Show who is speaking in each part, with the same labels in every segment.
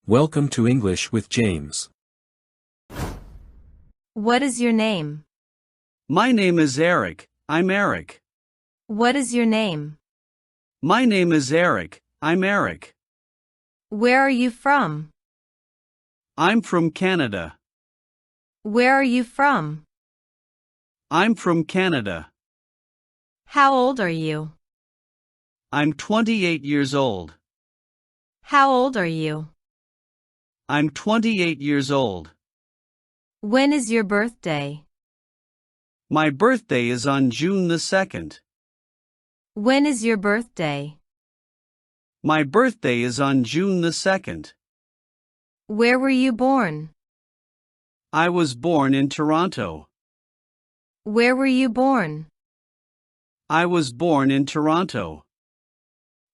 Speaker 1: Welcome to English with James.
Speaker 2: What is your name?
Speaker 3: My name is Eric. I'm Eric.
Speaker 2: What is your name?
Speaker 3: My name is Eric. I'm Eric.
Speaker 2: Where are you from?
Speaker 3: I'm from Canada.
Speaker 2: Where are you from?
Speaker 3: I'm from Canada.
Speaker 2: How old are you?
Speaker 3: I'm 28 years old.
Speaker 2: How old are you?
Speaker 3: I'm 28 years old.
Speaker 2: When is your birthday?
Speaker 3: My birthday is on June the 2nd.
Speaker 2: When is your birthday?
Speaker 3: My birthday is on June the 2nd.
Speaker 2: Where were you born?
Speaker 3: I was born in Toronto.
Speaker 2: Where were you born?
Speaker 3: I was born in Toronto.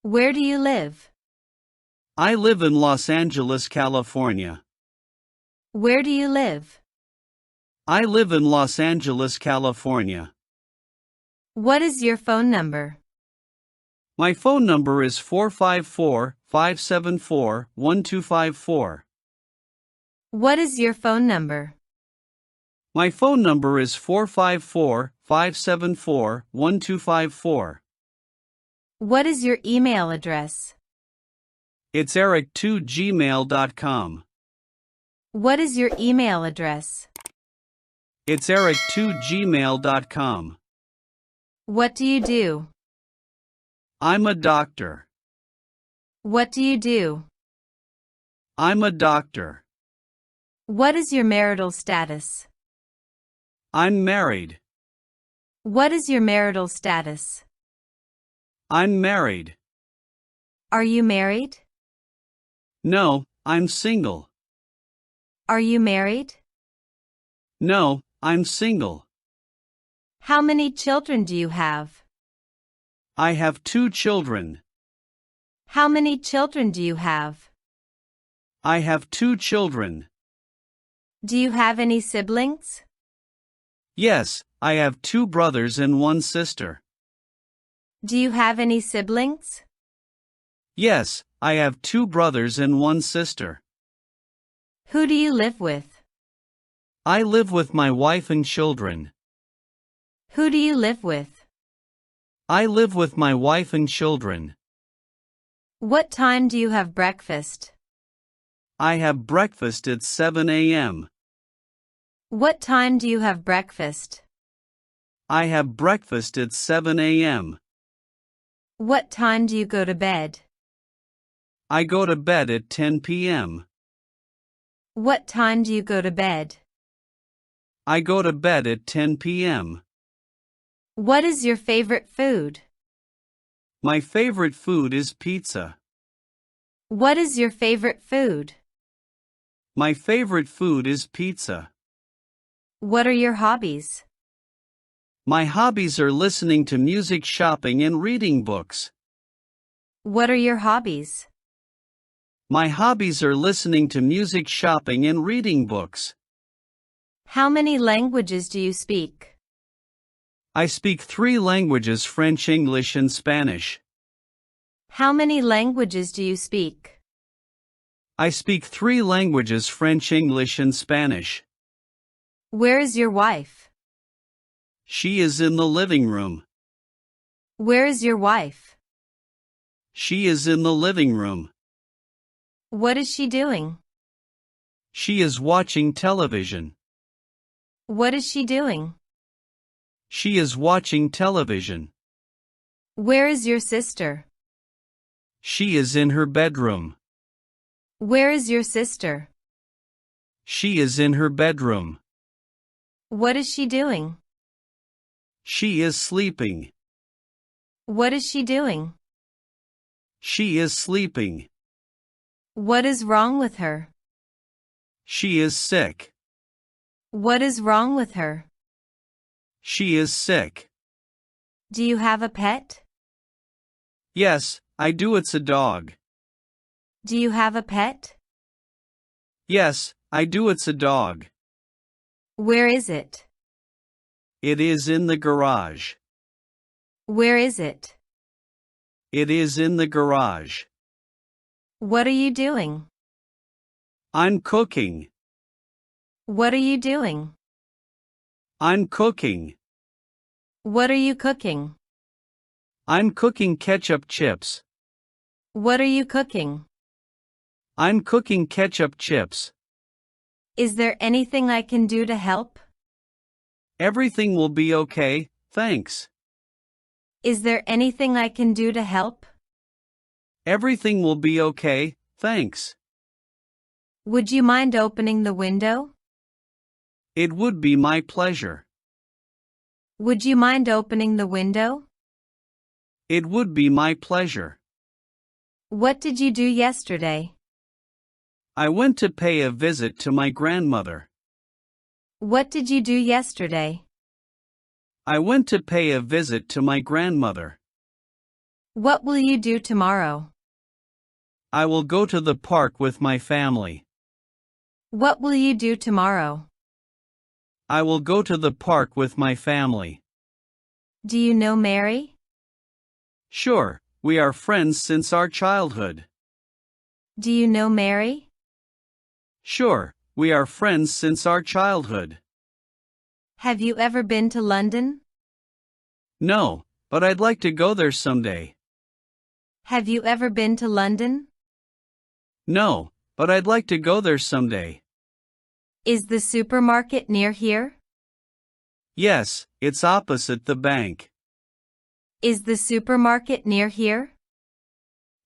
Speaker 2: Where do you live?
Speaker 3: I live in Los Angeles, California.
Speaker 2: Where do you live?
Speaker 3: I live in Los Angeles, California.
Speaker 2: What is your phone number?
Speaker 3: My phone number is 454-574-1254.
Speaker 2: What is your phone number?
Speaker 3: My phone number is 454-574-1254.
Speaker 2: What is your email address?
Speaker 3: It's eric2gmail.com.
Speaker 2: What is your email address?
Speaker 3: It's eric2gmail.com.
Speaker 2: What do you do?
Speaker 3: I'm a doctor.
Speaker 2: What do you do?
Speaker 3: I'm a doctor.
Speaker 2: What is your marital status?
Speaker 3: I'm married.
Speaker 2: What is your marital status?
Speaker 3: I'm married.
Speaker 2: Are you married?
Speaker 3: No, I'm single.
Speaker 2: Are you married?
Speaker 3: No, I'm single.
Speaker 2: How many children do you have?
Speaker 3: I have 2 children.
Speaker 2: How many children do you have?
Speaker 3: I have 2 children.
Speaker 2: Do you have any siblings?
Speaker 3: Yes, I have 2 brothers and 1 sister.
Speaker 2: Do you have any siblings?
Speaker 3: Yes, I have 2 brothers and 1 sister.
Speaker 2: Who do you live with?
Speaker 3: I live with my wife and children.
Speaker 2: Who do you live with?
Speaker 3: I live with my wife and children.
Speaker 2: What time do you have breakfast?
Speaker 3: I have breakfast at 7 a.m.
Speaker 2: What time do you have breakfast?
Speaker 3: I have breakfast at 7 a.m.
Speaker 2: What time do you go to bed?
Speaker 3: I go to bed at 10 p.m.
Speaker 2: What time do you go to bed?
Speaker 3: I go to bed at 10 p.m.
Speaker 2: What is your favorite food?
Speaker 3: My favorite food is pizza.
Speaker 2: What is your favorite food?
Speaker 3: My favorite food is pizza.
Speaker 2: What are your hobbies?
Speaker 3: My hobbies are listening to music, shopping, and reading books.
Speaker 2: What are your hobbies?
Speaker 3: My hobbies are listening to music, shopping, and reading books.
Speaker 2: How many languages do you speak?
Speaker 3: I speak 3 languages: French, English, and Spanish.
Speaker 2: How many languages do you speak?
Speaker 3: I speak 3 languages: French, English, and Spanish.
Speaker 2: Where is your wife?
Speaker 3: She is in the living room.
Speaker 2: Where is your wife?
Speaker 3: She is in the living room.
Speaker 2: What is she doing?
Speaker 3: She is watching television.
Speaker 2: What is she doing?
Speaker 3: She is watching television.
Speaker 2: Where is your sister?
Speaker 3: She is in her bedroom.
Speaker 2: Where is your sister?
Speaker 3: She is in her bedroom.
Speaker 2: What is she doing?
Speaker 3: She is sleeping.
Speaker 2: What is she doing?
Speaker 3: She is sleeping.
Speaker 2: What is wrong with her?
Speaker 3: She is sick.
Speaker 2: What is wrong with her?
Speaker 3: She is sick.
Speaker 2: Do you have a pet?
Speaker 3: Yes, I do. It's a dog.
Speaker 2: Do you have a pet?
Speaker 3: Yes, I do. It's a dog.
Speaker 2: Where is it?
Speaker 3: It is in the garage.
Speaker 2: Where is it?
Speaker 3: It is in the garage.
Speaker 2: What are you doing?
Speaker 3: I'm cooking.
Speaker 2: What are you doing?
Speaker 3: I'm cooking.
Speaker 2: What are you cooking?
Speaker 3: I'm cooking ketchup chips.
Speaker 2: What are you cooking?
Speaker 3: I'm cooking ketchup chips.
Speaker 2: Is there anything I can do to help?
Speaker 3: Everything will be okay, thanks.
Speaker 2: Is there anything I can do to help?
Speaker 3: Everything will be okay, thanks.
Speaker 2: Would you mind opening the window?
Speaker 3: It would be my pleasure.
Speaker 2: Would you mind opening the window?
Speaker 3: It would be my pleasure.
Speaker 2: What did you do yesterday?
Speaker 3: I went to pay a visit to my grandmother.
Speaker 2: What did you do yesterday?
Speaker 3: I went to pay a visit to my grandmother.
Speaker 2: What will you do tomorrow?
Speaker 3: I will go to the park with my family.
Speaker 2: What will you do tomorrow?
Speaker 3: I will go to the park with my family.
Speaker 2: Do you know Mary?
Speaker 3: Sure, we are friends since our childhood.
Speaker 2: Do you know Mary?
Speaker 3: Sure, we are friends since our childhood.
Speaker 2: Have you ever been to London?
Speaker 3: No, but I'd like to go there someday.
Speaker 2: Have you ever been to London?
Speaker 3: No, but I'd like to go there someday.
Speaker 2: Is the supermarket near here?
Speaker 3: Yes, it's opposite the bank.
Speaker 2: Is the supermarket near here?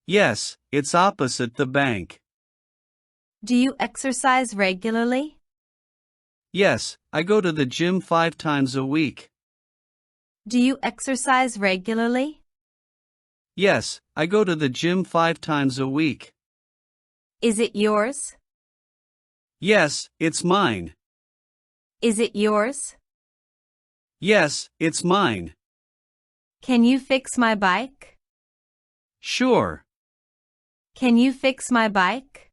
Speaker 3: Yes, it's opposite the bank.
Speaker 2: Do you exercise regularly?
Speaker 3: Yes, I go to the gym 5 times a week.
Speaker 2: Do you exercise regularly?
Speaker 3: Yes, I go to the gym 5 times a week.
Speaker 2: Is it yours?
Speaker 3: Yes, it's mine.
Speaker 2: Is it yours?
Speaker 3: Yes, it's mine.
Speaker 2: Can you fix my bike?
Speaker 3: Sure.
Speaker 2: Can you fix my bike?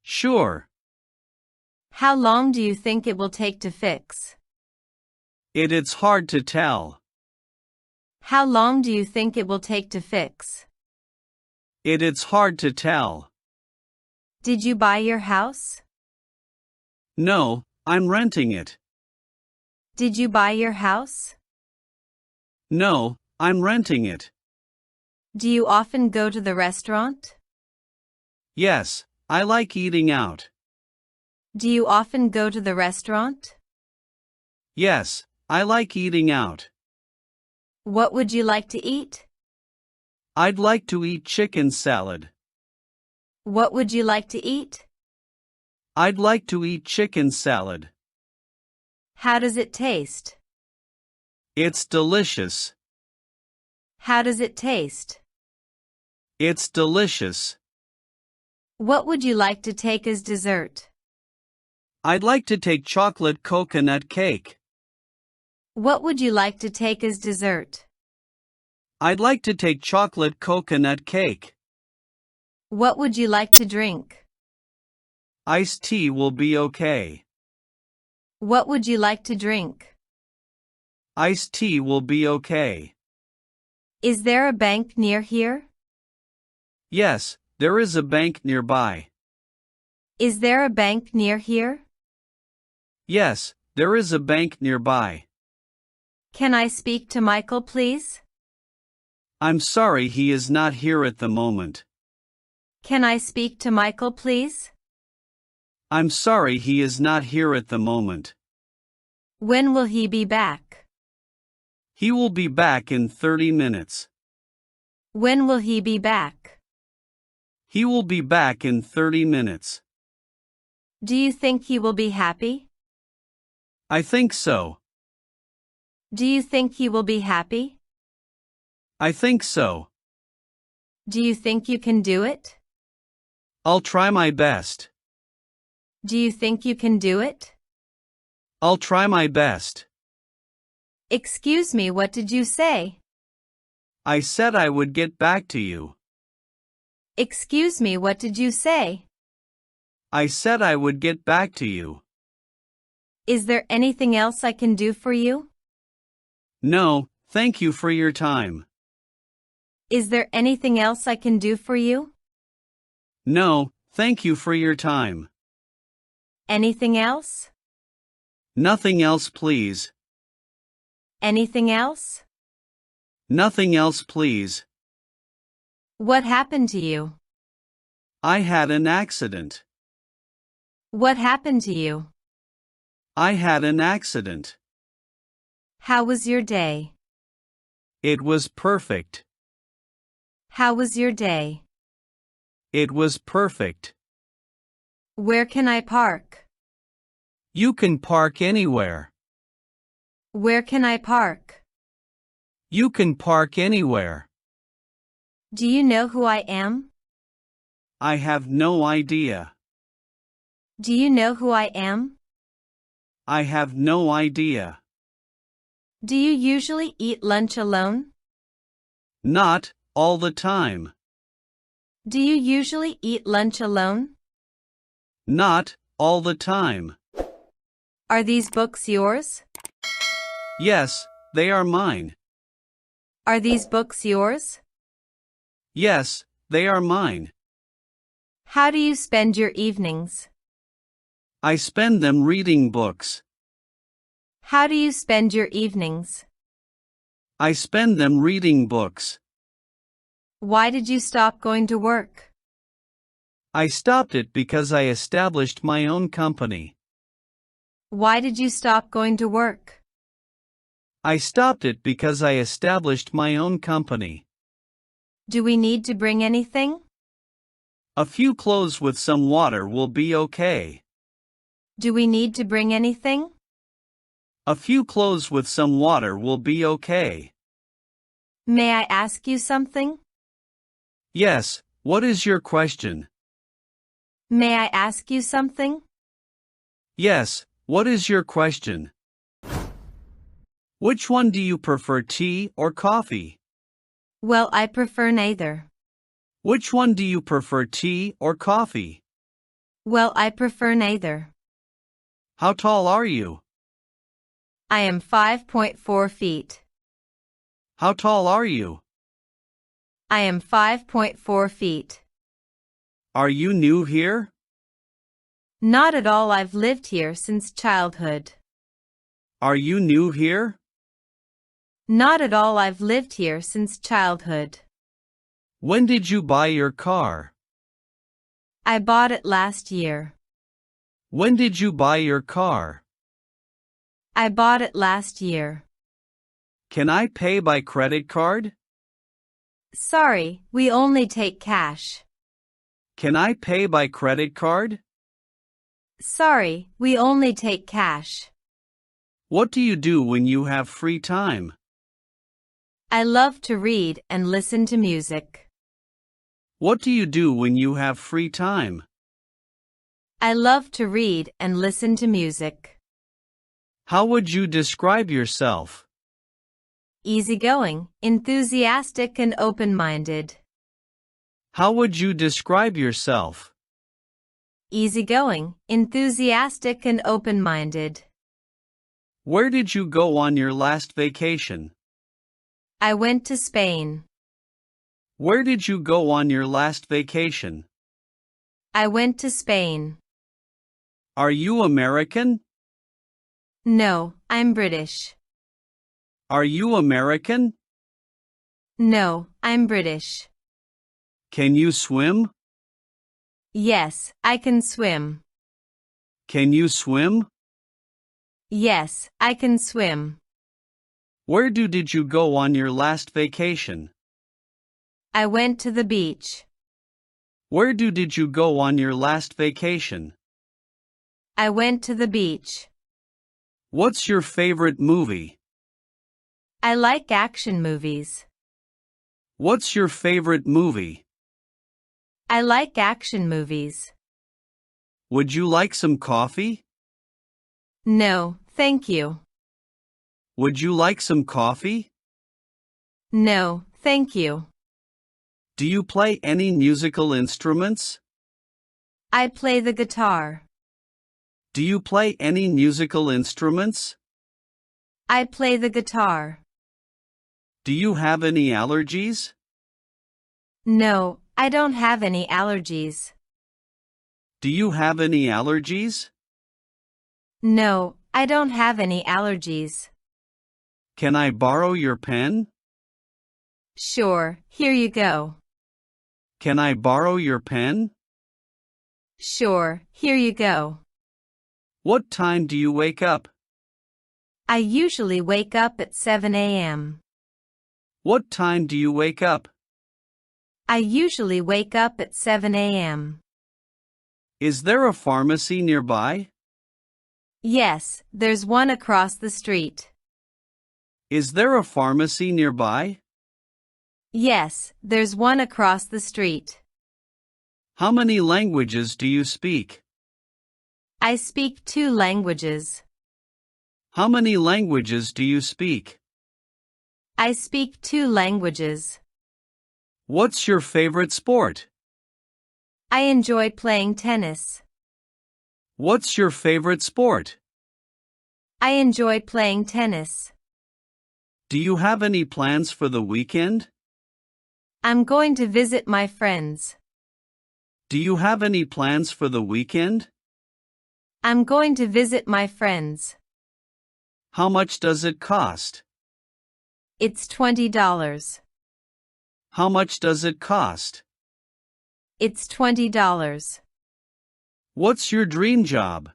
Speaker 3: Sure.
Speaker 2: How long do you think it will take to fix?
Speaker 3: It's hard to tell.
Speaker 2: How long do you think it will take to fix?
Speaker 3: It's hard to tell.
Speaker 2: Did you buy your house?
Speaker 3: No, I'm renting it.
Speaker 2: Did you buy your house?
Speaker 3: No, I'm renting it.
Speaker 2: Do you often go to the restaurant?
Speaker 3: Yes, I like eating out.
Speaker 2: Do you often go to the restaurant?
Speaker 3: Yes, I like eating out.
Speaker 2: What would you like to eat?
Speaker 3: I'd like to eat chicken salad.
Speaker 2: What would you like to eat?
Speaker 3: I'd like to eat chicken salad.
Speaker 2: How does it taste?
Speaker 3: It's delicious.
Speaker 2: How does it taste?
Speaker 3: It's delicious.
Speaker 2: What would you like to take as dessert?
Speaker 3: I'd like to take chocolate coconut cake.
Speaker 2: What would you like to take as dessert?
Speaker 3: I'd like to take chocolate coconut cake.
Speaker 2: What would you like to drink?
Speaker 3: Iced tea will be okay.
Speaker 2: What would you like to drink?
Speaker 3: Iced tea will be okay.
Speaker 2: Is there a bank near here?
Speaker 3: Yes, there is a bank nearby.
Speaker 2: Is there a bank near here?
Speaker 3: Yes, there is a bank nearby.
Speaker 2: Can I speak to Michael, please?
Speaker 3: I'm sorry he is not here at the moment.
Speaker 2: Can I speak to Michael, please?
Speaker 3: I'm sorry he is not here at the moment.
Speaker 2: When will he be back?
Speaker 3: He will be back in 30 minutes.
Speaker 2: When will he be back?
Speaker 3: He will be back in 30 minutes.
Speaker 2: Do you think he will be happy?
Speaker 3: I think so.
Speaker 2: Do you think he will be happy?
Speaker 3: I think so.
Speaker 2: Do you think you can do it?
Speaker 3: I'll try my best.
Speaker 2: Do you think you can do it?
Speaker 3: I'll try my best.
Speaker 2: Excuse me, what did you say?
Speaker 3: I said I would get back to you.
Speaker 2: Excuse me, what did you say?
Speaker 3: I said I would get back to you.
Speaker 2: Is there anything else I can do for you?
Speaker 3: No, thank you for your time.
Speaker 2: Is there anything else I can do for you?
Speaker 3: No, Thank you for your time.
Speaker 2: Anything else?
Speaker 3: Nothing else, please.
Speaker 2: Anything else?
Speaker 3: Nothing else, please.
Speaker 2: What happened to you?
Speaker 3: I had an accident.
Speaker 2: What happened to you?
Speaker 3: I had an accident.
Speaker 2: How was your day?
Speaker 3: It was perfect.
Speaker 2: How was your day?
Speaker 3: It was perfect.
Speaker 2: Where can I park?
Speaker 3: You can park anywhere.
Speaker 2: Where can I park?
Speaker 3: You can park anywhere.
Speaker 2: Do you know who I am?
Speaker 3: I have no idea.
Speaker 2: Do you know who I am?
Speaker 3: I have no idea.
Speaker 2: Do you usually eat lunch alone?
Speaker 3: Not all the time.
Speaker 2: Do you usually eat lunch alone?
Speaker 3: Not all the time.
Speaker 2: Are these books yours?
Speaker 3: Yes, they are mine.
Speaker 2: Are these books yours?
Speaker 3: Yes, they are mine.
Speaker 2: How do you spend your evenings?
Speaker 3: I spend them reading books.
Speaker 2: How do you spend your evenings?
Speaker 3: I spend them reading books.
Speaker 2: Why did you stop going to work?
Speaker 3: I stopped it because I established my own company.
Speaker 2: Why did you stop going to work?
Speaker 3: I stopped it because I established my own company.
Speaker 2: Do we need to bring anything?
Speaker 3: A few clothes with some water will be okay.
Speaker 2: Do we need to bring anything?
Speaker 3: A few clothes with some water will be okay.
Speaker 2: May I ask you something?
Speaker 3: Yes, what is your question?
Speaker 2: May I ask you something?
Speaker 3: Yes, what is your question? Which one do you prefer, tea or coffee?
Speaker 2: Well, I prefer neither.
Speaker 3: Which one do you prefer, tea or coffee?
Speaker 2: Well, I prefer neither.
Speaker 3: How tall are you?
Speaker 2: I am 5.4 feet.
Speaker 3: How tall are you?
Speaker 2: I am 5.4 feet.
Speaker 3: Are you new here?
Speaker 2: Not at all. I've lived here since childhood.
Speaker 3: Are you new here?
Speaker 2: Not at all. I've lived here since childhood.
Speaker 3: When did you buy your car?
Speaker 2: I bought it last year.
Speaker 3: When did you buy your car?
Speaker 2: I bought it last year.
Speaker 3: Can I pay by credit card?
Speaker 2: Sorry, we only take cash.
Speaker 3: Can I pay by credit card?
Speaker 2: Sorry, we only take cash.
Speaker 3: What do you do when you have free time?
Speaker 2: I love to read and listen to music.
Speaker 3: What do you do when you have free time?
Speaker 2: I love to read and listen to music.
Speaker 3: How would you describe yourself?
Speaker 2: Easygoing, enthusiastic and open-minded.
Speaker 3: How would you describe yourself?
Speaker 2: Easygoing, enthusiastic and open-minded.
Speaker 3: Where did you go on your last vacation?
Speaker 2: I went to Spain.
Speaker 3: Where did you go on your last vacation?
Speaker 2: I went to Spain.
Speaker 3: Are you American?
Speaker 2: No, I'm British.
Speaker 3: Are you American?
Speaker 2: No, I'm British.
Speaker 3: Can you swim?
Speaker 2: Yes, I can swim.
Speaker 3: Can you swim?
Speaker 2: Yes, I can swim.
Speaker 3: Where did you go on your last vacation?
Speaker 2: I went to the beach.
Speaker 3: Where did you go on your last vacation?
Speaker 2: I went to the beach.
Speaker 3: What's your favorite movie?
Speaker 2: I like action movies.
Speaker 3: What's your favorite movie?
Speaker 2: I like action movies.
Speaker 3: Would you like some coffee?
Speaker 2: No, thank you.
Speaker 3: Would you like some coffee?
Speaker 2: No, thank you.
Speaker 3: Do you play any musical instruments?
Speaker 2: I play the guitar.
Speaker 3: Do you play any musical instruments?
Speaker 2: I play the guitar.
Speaker 3: Do you have any allergies?
Speaker 2: No, I don't have any allergies.
Speaker 3: Do you have any allergies?
Speaker 2: No, I don't have any allergies.
Speaker 3: Can I borrow your pen?
Speaker 2: Sure, here you go.
Speaker 3: Can I borrow your pen?
Speaker 2: Sure, here you go.
Speaker 3: What time do you wake up?
Speaker 2: I usually wake up at 7 a.m.
Speaker 3: What time do you wake up?
Speaker 2: I usually wake up at 7 a.m.
Speaker 3: Is there a pharmacy nearby?
Speaker 2: Yes, there's one across the street.
Speaker 3: Is there a pharmacy nearby?
Speaker 2: Yes, there's one across the street.
Speaker 3: How many languages do you speak?
Speaker 2: I speak 2 languages.
Speaker 3: How many languages do you speak?
Speaker 2: I speak 2 languages.
Speaker 3: What's your favorite sport?
Speaker 2: I enjoy playing tennis.
Speaker 3: What's your favorite sport?
Speaker 2: I enjoy playing tennis.
Speaker 3: Do you have any plans for the weekend?
Speaker 2: I'm going to visit my friends.
Speaker 3: Do you have any plans for the weekend?
Speaker 2: I'm going to visit my friends.
Speaker 3: How much does it cost?
Speaker 2: It's $20.
Speaker 3: How much does it cost?
Speaker 2: It's $20.
Speaker 3: What's your dream job?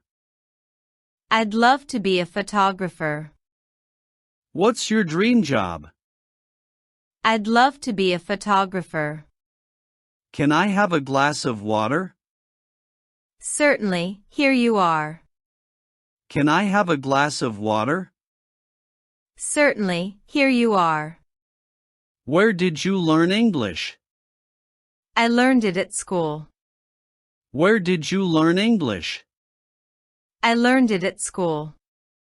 Speaker 2: I'd love to be a photographer.
Speaker 3: What's your dream job?
Speaker 2: I'd love to be a photographer.
Speaker 3: Can I have a glass of water?
Speaker 2: Certainly, here you are.
Speaker 3: Can I have a glass of water?
Speaker 2: Certainly, here you are.
Speaker 3: Where did you learn English?
Speaker 2: I learned it at school.
Speaker 3: Where did you learn English?
Speaker 2: I learned it at school.